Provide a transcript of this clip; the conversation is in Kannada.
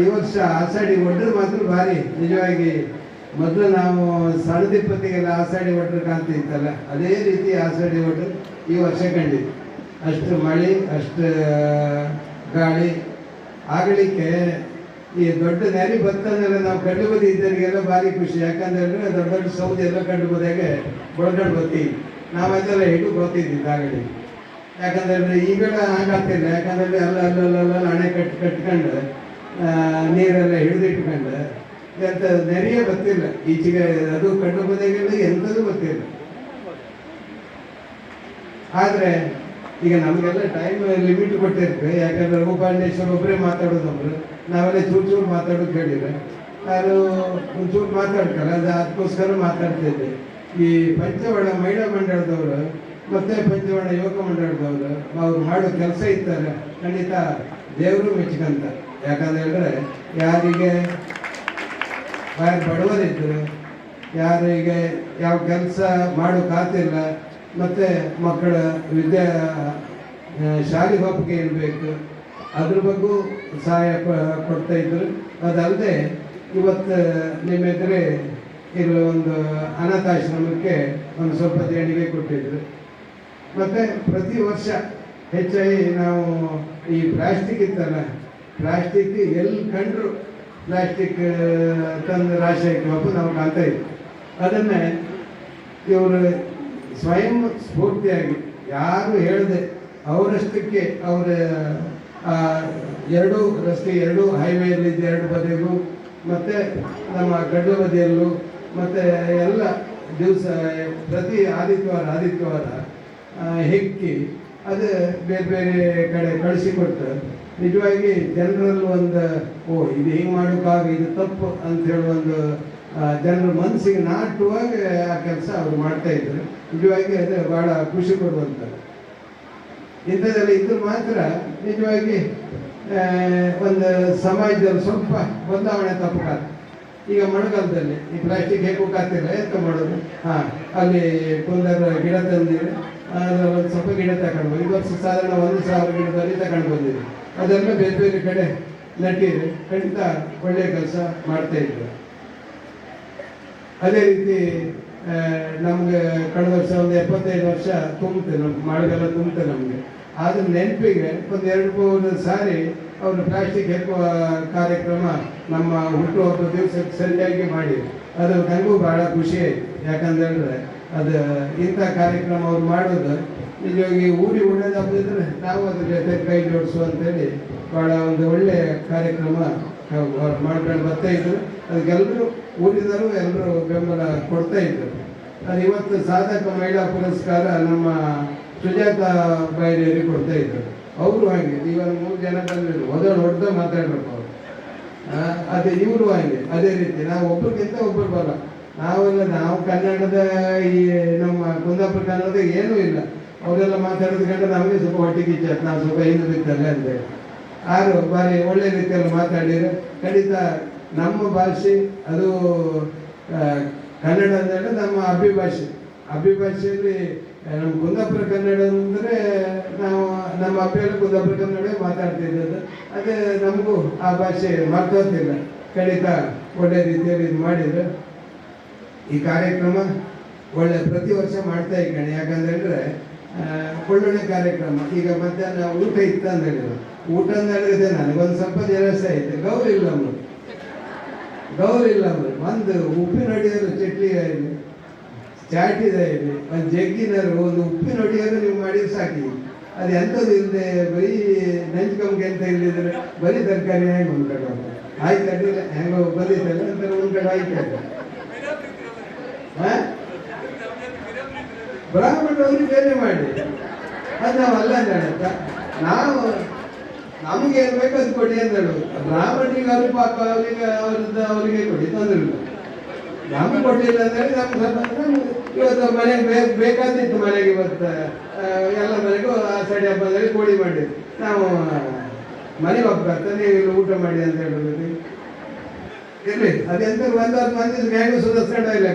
ಈ ವರ್ಷ ಆಷಾಢಿ ಒಡ್ರು ಮಾತ್ರ ಭಾರಿ ನಿಜವಾಗಿ. ಮೊದಲು ನಾವು ಸಣ್ಣದಿಪ್ಪತ್ತಿಗೆಲ್ಲ ಆಷಾಢಿ ಒಡ್ರು ಕಾಣ್ತಿತ್ತಲ್ಲ, ಅದೇ ರೀತಿ ಆಷಾಢಿ ಒಡ್ರು ಈ ವರ್ಷ ಕಂಡಿದ್ದು. ಅಷ್ಟು ಮಳೆ, ಅಷ್ಟು ಗಾಳಿ ಆಗಲಿಕ್ಕೆ ಈ ದೊಡ್ಡ ನೆರೆ ಭತ್ತನೆಲ್ಲ ನಾವು ಕಂಡು ಬದಿ ಇದ್ದವರಿಗೆಲ್ಲ ಭಾರಿ ಖುಷಿ. ಯಾಕಂದ್ರೆ ದೊಡ್ಡ ದೊಡ್ಡ ಸೌದೆ ಎಲ್ಲ ಕಂಡು ಹೋದಾಗೆ ಬಡ್ಕೊಂಡು ಬರ್ತೀವಿ ನಾವು, ಅದೆಲ್ಲ ಹಿಡಿದು ಬರ್ತಿದ್ದಿದ್ದು ಆಗಲಿ. ಯಾಕಂದ್ರೆ ಈಗಲ ಹಾಗಾಗ್ತಿಲ್ಲ. ಯಾಕಂದ್ರೆ ಅಲ್ಲಲ್ಲ ಅಣೆ ಕಟ್ಕೊಂಡು ನೀರೆಲ್ಲ ಹಿಡಿದಿಟ್ಕೊಂಡು ಎಂತ ನೆರೆಯೇ ಗೊತ್ತಿಲ್ಲ ಈಚೆಗೆ. ಅದು ಕಂಡು ಬಂದಾಗೆಲ್ಲ ಎಂಥದ್ದು ಗೊತ್ತಿಲ್ಲ. ಆದರೆ ಈಗ ನಮಗೆಲ್ಲ ಟೈಮ್ ಲಿಮಿಟ್ ಕೊಟ್ಟಿರ್ತೇವೆ. ಯಾಕಂದ್ರೆ ಉಪಾಂಡೇಶ್ವರ ಒಬ್ಬರೇ ಮಾತಾಡೋದೊಬ್ರು, ನಾವೆಲ್ಲ ಚೂರು ಮಾತಾಡೋದು ಕೇಳಿದ್ರೆ ನಾನು ಒಂಚೂರು ಮಾತಾಡ್ತಾರೆ. ಅದಕ್ಕೋಸ್ಕರ ಮಾತಾಡ್ತಿದ್ದೆ. ಈ ಪಂಚವಡ ಮಹಿಳಾ ಮಂಡಳದವರು ಮತ್ತೆ ಪಂಚವಡ ಯುವಕ ಮಂಡಳದವರು ಅವ್ರು ಮಾಡೋ ಕೆಲಸ ಇರ್ತಾರೆ ಖಂಡಿತ ದೇವರು ಮೆಚ್ಕಂತ. ಯಾಕಂದ್ರೆ ಹೇಳಿದ್ರೆ ಯಾರಿಗೆ ಬಡವರಿದ್ರು, ಯಾರಿಗೆ ಯಾವ ಕೆಲಸ ಮಾಡೋಕ್ಕಾಗ್ತಿಲ್ಲ, ಮತ್ತು ಮಕ್ಕಳ ಶಾಲೆಗೆ ಒಪ್ಪಿಗೆ ಇರಬೇಕು, ಅದ್ರ ಬಗ್ಗೆ ಸಹಾಯ ಕೊಡ್ತಾ ಇದ್ರು. ಅದಲ್ಲದೆ ಇವತ್ತು ನಿಮ್ಮ ಎದುರೇ ಇರುವ ಒಂದು ಅನಾಥಾಶ್ರಮಕ್ಕೆ ಒಂದು ಸ್ವಲ್ಪ ದೇಣಿಗೆ ಕೊಟ್ಟಿದ್ರು. ಮತ್ತು ಪ್ರತಿ ವರ್ಷ ಹೆಚ್ಚಾಗಿ ನಾವು ಈ ಪ್ಲಾಸ್ಟಿಕ್ ಇತ್ತಲ್ಲ, ಪ್ಲಾಸ್ಟಿಕ್ ಎಲ್ಲಿ ಕಂಡ್ರು ಪ್ಲಾಸ್ಟಿಕ್ ತಂದು ರಾಶಿ ಹಾಕಿ ನಾವು ಕಾಣ್ತಾ ಇದ್ವಿ. ಅದನ್ನೇ ಇವರು ಸ್ವಯಂ ಸ್ಫೂರ್ತಿಯಾಗಿ ಯಾರು ಹೇಳಿದೆ ಅವರಷ್ಟಕ್ಕೆ ಅವರ ಎರಡೂ ರಸ್ತೆ, ಎರಡೂ ಹೈವೇಯಲ್ಲಿದ್ದ ಎರಡು ಬದಿಗೂ ಮತ್ತು ನಮ್ಮ ಗಡ್ಡ ಬದಿಯಲ್ಲೂ ಮತ್ತು ಎಲ್ಲ ದಿವಸ ಪ್ರತಿ ಆದಿತ್ಯವಾರ ಹೆಕ್ಕಿ ಅದು ಬೇರೆ ಬೇರೆ ಕಡೆ ಕಳಿಸಿಕೊಡ್ತಾರೆ. ನಿಜವಾಗಿ ಜನರಲ್ಲಿ ಒಂದು ಇದು ಹಿಂಗೆ ಮಾಡೋಕ್ಕಾಗ, ಇದು ತಪ್ಪು ಅಂತ ಹೇಳಿ ಒಂದು ಜನರ ಮನಸ್ಸಿಗೆ ನಾಟುವಾಗ ಆ ಕೆಲಸ ಅವರು ಮಾಡ್ತಾಯಿದ್ರು. ನಿಜವಾಗಿ ಅದು ಭಾಳ ಖುಷಿ ಕೊಡುವಂಥದ್ದು. ಇಂಥದ್ದೆಲ್ಲ ಇದ್ರೆ ಮಾತ್ರ ನಿಜವಾಗಿ ಒಂದು ಸಮಾಜದಲ್ಲಿ ಸ್ವಲ್ಪ ಬದಲಾವಣೆ ತಪ್ಪಕಾತ. ಈಗ ಮಳೆಗಾಲದಲ್ಲಿ ಈ ಪ್ಲಾಸ್ಟಿಕ್ ಹೇಗೋಕ್ಕಾಗ್ತಿಲ್ಲ, ಎಂತ ಮಾಡೋದು? ಅಲ್ಲಿ ಕುಂದರ ಗಿಡ ತಂದಿರಿ, ಒಂದು ಸ್ವಲ್ಪ ಗಿಡ ತಗೊಂಡು ಬಂದು, ಈ ವರ್ಷ ಸಾಧಾರಣ 1,000 ಗಿಡದಲ್ಲಿ ತಗೊಂಡು ಬಂದಿರಿ. ಅದೆಲ್ಲ ಬೇರೆ ಬೇರೆ ಕಡೆ ನಟ್ಟಿರಿ, ಖಂಡಿತ ಒಳ್ಳೆಯ ಕೆಲಸ ಮಾಡ್ತಾಯಿದ್ರು. ಅದೇ ರೀತಿ ನಮಗೆ ಕಳೆದ ವರ್ಷ ಒಂದು 75 ವರ್ಷ ತುಂಬಿತೆ, ನಮ್ಗೆ ಮಳೆಗಾಲ ತುಂಬಿತೆ ನಮಗೆ. ಆದ್ರೆ ನೆನಪಿಗೆ ಒಂದು 2-3 ಸಾರಿ ಅವರು ಪ್ಲಾಸ್ಟಿಕ್ ಹೆಕ್ಕುವ ಕಾರ್ಯಕ್ರಮ ನಮ್ಮ ಹುಟ್ಟುಹಬ್ಬ ದಿವಸಕ್ಕೆ ಸರಿಯಾಗಿ ಮಾಡಿ, ಅದು ನನಗೂ ಭಾಳ ಖುಷಿ ಆಯಿತು. ಯಾಕಂದ್ರೆ ಅದು ಇಂಥ ಕಾರ್ಯಕ್ರಮ ಅವ್ರು ಮಾಡೋದು ನಿಜವಾಗಿ ಊರಿಗೆ ಒಳ್ಳೇದಾಗಿದ್ರೆ ನಾವು ಅದ್ರ ಜೊತೆ ಕೈ ಜೋಡಿಸು ಅಂತೇಳಿ ಭಾಳ ಒಂದು ಒಳ್ಳೆಯ ಕಾರ್ಯಕ್ರಮ ಮಾಡ್ಕೊಂಡು ಬರ್ತಾಯಿದ್ರು. ಅದಕ್ಕೆಲ್ಲರೂ ಊರಿನವರು ಎಲ್ಲರೂ ಬೆಂಬಲ ಕೊಡ್ತಾಯಿದ್ರು. ಅದು ಇವತ್ತು ಸಾಧಕ ಮಹಿಳಾ ಪುರಸ್ಕಾರ ನಮ್ಮ ಸುಜಾತ ಬಾಯಿರಿಯವರಿಗೆ ಕೊಡ್ತಾಯಿದ್ರು. ಅವರು ಹಾಗೆ ಇವಾಗ 3 ಜನ ಬಂದಿದ್ರು, ಹೊಡೆದ ಮಾತಾಡ್ಬೇಕು ಅವರು. ಅದೇ ಇವರು ಹಾಗೆ ಅದೇ ರೀತಿ ನಾವು ಒಬ್ರಿಗಿಂತ ಒಬ್ಬರು ಬಲ್ಲ. ನಾವು ಕನ್ನಡದ ಈ ನಮ್ಮ ಕುಂದಾಪುರ ಕನ್ನಡದ ಏನೂ ಇಲ್ಲ. ಅವರೆಲ್ಲ ಮಾತಾಡೋದು ಕಂಡ್ರೆ ನಮಗೆ ಸ್ವಲ್ಪ ಹೊಟ್ಟಿಗೆ ಇಚ್ಛೆ, ನಾವು ಸ್ವಲ್ಪ ಹಿಂದೆ ಬಿತ್ತಲ್ಲ ಅಂತೇಳಿ. ಆರು ಬಾರಿ ಒಳ್ಳೆ ರೀತಿಯಲ್ಲಿ ಮಾತಾಡಿದ್ರೆ ಖಂಡಿತ ನಮ್ಮ ಭಾಷೆ ಅದು ಕನ್ನಡ ಅಂದರೆ ನಮ್ಮ ಅಭಿಭಾಷೆಯಲ್ಲಿ ನಮ್ಮ ಕುಂದಾಪುರ ಕನ್ನಡ ಅಂದರೆ ನಾವು ನಮ್ಮ ಅಬ್ಬಿಯಲ್ಲಿ ಕುಂದಾಪುರ ಕನ್ನಡ ಮಾತಾಡ್ತಿದ್ದದ್ದು. ಅದೇ ನಮಗೂ ಆ ಭಾಷೆ ಮರ್ತೋಗ್ತಿಲ್ಲ. ಖಂಡಿತ ಒಳ್ಳೆ ರೀತಿಯಲ್ಲಿ ಇದು ಮಾಡಿದ್ರು. ಈ ಕಾರ್ಯಕ್ರಮ ಒಳ್ಳೆ ಪ್ರತಿ ವರ್ಷ ಮಾಡ್ತಾ ಇದ್ದಾನೆ. ಯಾಕಂದ್ರೆ ಒಳ್ಳೊಳ್ಳೆ ಕಾರ್ಯಕ್ರಮ. ಈಗ ಮಧ್ಯಾಹ್ನ ಊಟ ಇತ್ತು ಅಂತ ಹೇಳಿದ್ರು, ಊಟ ಅಂತ ಹೇಳಿದ್ರೆ ನನಗೊಂದು ಸ್ವಲ್ಪ ಜಲಸ ಐತೆ. ಗೌರಿ ಇಲ್ಲ ಒಂದು ಉಪ್ಪಿನ ಹೊಡಿಯೋರು ಚಟ್ಲಿ ಇಲ್ಲಿ ಚಾಟಿದ ಇಲ್ಲಿ ಒಂದು ಜಗ್ಗಿನರು ಒಂದು ಉಪ್ಪಿನ ಹೊಡಿಯೋರು ನೀವು ಮಾಡಿದ್ರೆ ಸಾಕಿ. ಅದು ಎಂಥದ್ದು ಇಲ್ಲದೆ ಬರೀ ನೆಂಚ್ಕೊಂಬಗೆ ಅಂತ ಇಲ್ಲಿದ್ರೆ ಬರೀ ತರಕಾರಿ ಹೆಂಗೆ ಉಂಡ್ಕೊಂಡು ಆಯ್ತು ಅಡ್ಡಿಲ್ಲ ಹೆಂಗೋ ಬಂದಿದ್ದಲ್ಲ ಅಂತ ಉಂಡ್ಕೊಂಡು ಆಯ್ತು. ಬ್ರಾಹ್ಮಣರವ್ರಿಗೆ ಬೇರೆ ಮಾಡಿ ಅದು ನಾವಲ್ಲ ಅಂತ ಹೇಳತ್ತ. ನಾವು ನಮ್ಗೆ ಏನು ಬೇಕು ಅದು ಕೊಡಿ ಅಂತ ಹೇಳುದು. ಬ್ರಾಹ್ಮಣರಿಗೆ ಅವ್ರಿಗೆ ಪಾಪ ಅವರಿಗೆ ಕೊಡಿ, ತೊಂದರೆ ಇಲ್ಲ. ನಮ್ಗೆ ಕೊಟ್ಟಿಲ್ಲ ಅಂತ ಹೇಳಿ ನಮ್ಗೆ ಇವತ್ತು ಮನೆಗೆ ಬೇಕಾದಿತ್ತು. ಮನೆಗೆ ಇವತ್ತು ಎಲ್ಲ ಮನೆಗೂ ಆ ಸೈಡ್ ಹಬ್ಬದಲ್ಲಿ ಕೋಳಿ ಮಾಡಿ ನಾವು ಮನೆಗೆ ಹೋಗ್ಬಾರ್ದು, ನೀವು ಊಟ ಮಾಡಿ ಅಂತ ಹೇಳೋದು ಇರಲಿ. ಅದೆಂತ 1 ಮಂದಿ ಹೇಗೂ ಸುಧಾರಿಸ್ಕೊಂಡ ಇಲ್ಲ.